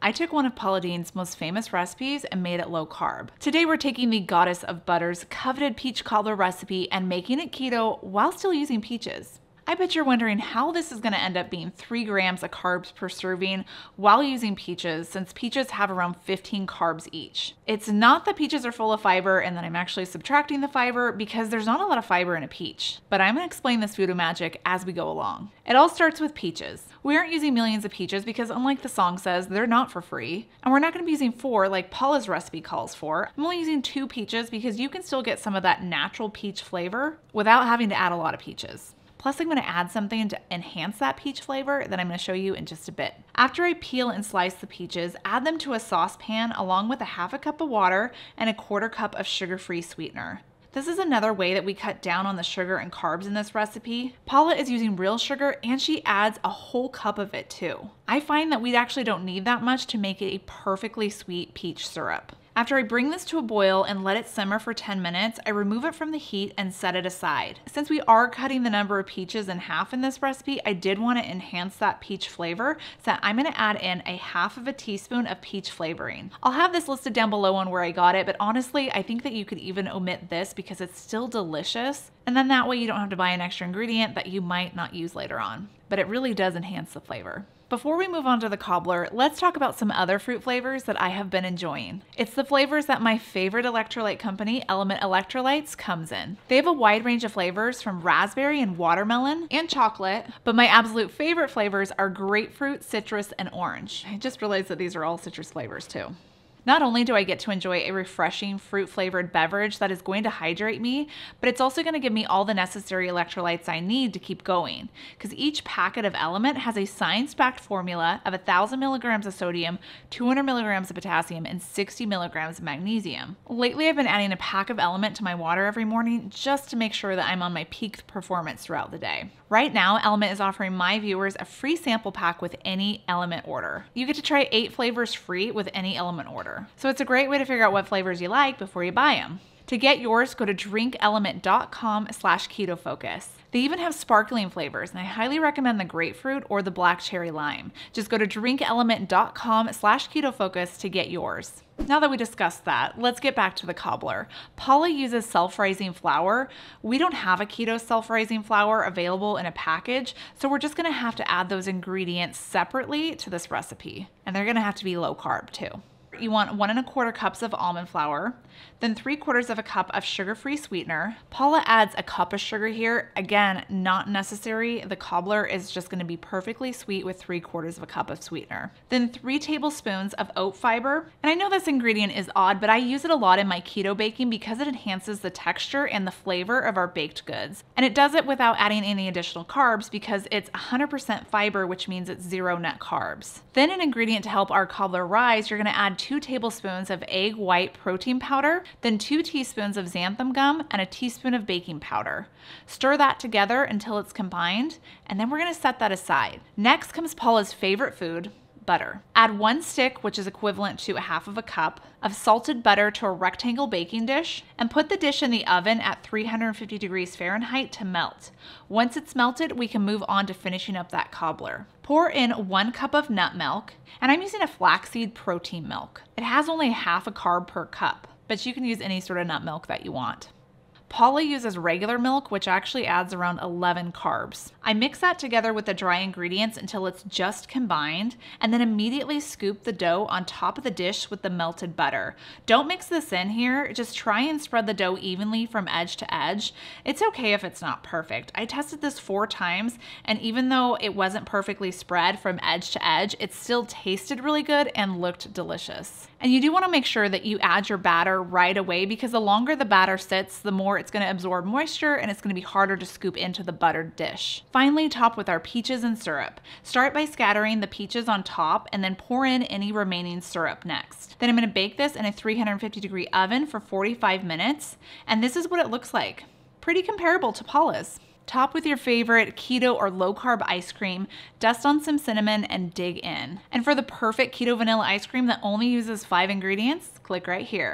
I took one of Paula Deen's most famous recipes and made it low carb. Today we're taking the goddess of butters coveted peach cobbler recipe and making it keto while still using peaches. I bet you're wondering how this is going to end up being 3 grams of carbs per serving while using peaches, since peaches have around 15 carbs each. It's not that peaches are full of fiber and that I'm actually subtracting the fiber, because there's not a lot of fiber in a peach. But I'm going to explain this voodoo magic as we go along. It all starts with peaches. We aren't using millions of peaches because, unlike the song says, they're not for free. And we're not going to be using 4 like Paula's recipe calls for. I'm only using 2 peaches because you can still get some of that natural peach flavor without having to add a lot of peaches. Plus, I'm going to add something to enhance that peach flavor that I'm going to show you in just a bit. After I peel and slice the peaches, add them to a saucepan along with a 1/2 cup of water and a 1/4 cup of sugar-free sweetener. This is another way that we cut down on the sugar and carbs in this recipe. Paula is using real sugar and she adds a whole cup of it too. I find that we actually don't need that much to make it a perfectly sweet peach syrup. After I bring this to a boil and let it simmer for 10 minutes, I remove it from the heat and set it aside. Since we are cutting the number of peaches in half in this recipe, I did want to enhance that peach flavor, so I'm going to add in a 1/2 teaspoon of peach flavoring. I'll have this listed down below on where I got it, but honestly, I think that you could even omit this because it's still delicious. And then that way you don't have to buy an extra ingredient that you might not use later on. But it really does enhance the flavor. Before we move on to the cobbler, let's talk about some other fruit flavors that I have been enjoying. It's the flavors that my favorite electrolyte company, Element Electrolytes, comes in. They have a wide range of flavors from raspberry and watermelon and chocolate, but my absolute favorite flavors are grapefruit, citrus, and orange. I just realized that these are all citrus flavors too. Not only do I get to enjoy a refreshing fruit-flavored beverage that is going to hydrate me, but it's also going to give me all the necessary electrolytes I need to keep going, because each packet of Element has a science-backed formula of 1,000 milligrams of sodium, 200 milligrams of potassium, and 60 milligrams of magnesium. Lately, I've been adding a pack of Element to my water every morning just to make sure that I'm on my peak performance throughout the day. Right now, Element is offering my viewers a free sample pack with any Element order. You get to try 8 flavors free with any Element order. So it's a great way to figure out what flavors you like before you buy them. To get yours, go to drinkelement.com/KetoFocus. They even have sparkling flavors, and I highly recommend the grapefruit or the black cherry lime. Just go to drinkelement.com/KetoFocus to get yours. Now that we discussed that, let's get back to the cobbler. Paula uses self-rising flour. We don't have a keto self-rising flour available in a package, so we're just gonna have to add those ingredients separately to this recipe. And they're gonna have to be low carb too. You want 1 1/4 cups of almond flour, then 3/4 of a cup of sugar-free sweetener. Paula adds a cup of sugar here. Again, not necessary. The cobbler is just going to be perfectly sweet with 3/4 of a cup of sweetener. Then 3 tablespoons of oat fiber. And I know this ingredient is odd, but I use it a lot in my keto baking because it enhances the texture and the flavor of our baked goods. And it does it without adding any additional carbs because it's 100% fiber, which means it's 0 net carbs. Then an ingredient to help our cobbler rise, you're going to add 2 tablespoons of egg white protein powder, then 2 teaspoons of xanthan gum and a teaspoon of baking powder. Stir that together until it's combined, and then we're going to set that aside. Next comes Paula's favorite food, butter. Add 1 stick, which is equivalent to 1/2 cup, of salted butter to a rectangle baking dish, and put the dish in the oven at 350 degrees Fahrenheit to melt. Once it's melted, we can move on to finishing up that cobbler. Pour in 1 cup of nut milk, and I'm using a flaxseed protein milk. It has only 1/2 carb per cup, but you can use any sort of nut milk that you want. Paula uses regular milk, which actually adds around 11 carbs. I mix that together with the dry ingredients until it's just combined, and then immediately scoop the dough on top of the dish with the melted butter. Don't mix this in here, just try and spread the dough evenly from edge to edge. It's okay if it's not perfect. I tested this 4 times, and even though it wasn't perfectly spread from edge to edge, it still tasted really good and looked delicious. And you do want to make sure that you add your batter right away, because the longer the batter sits, the more it's going to absorb moisture and it's going to be harder to scoop into the buttered dish. Finally, top with our peaches and syrup. Start by scattering the peaches on top and then pour in any remaining syrup next. Then I'm going to bake this in a 350-degree oven for 45 minutes, and this is what it looks like. Pretty comparable to Paula's. Top with your favorite keto or low carb ice cream, dust on some cinnamon, and dig in. And for the perfect keto vanilla ice cream that only uses 5 ingredients, click right here.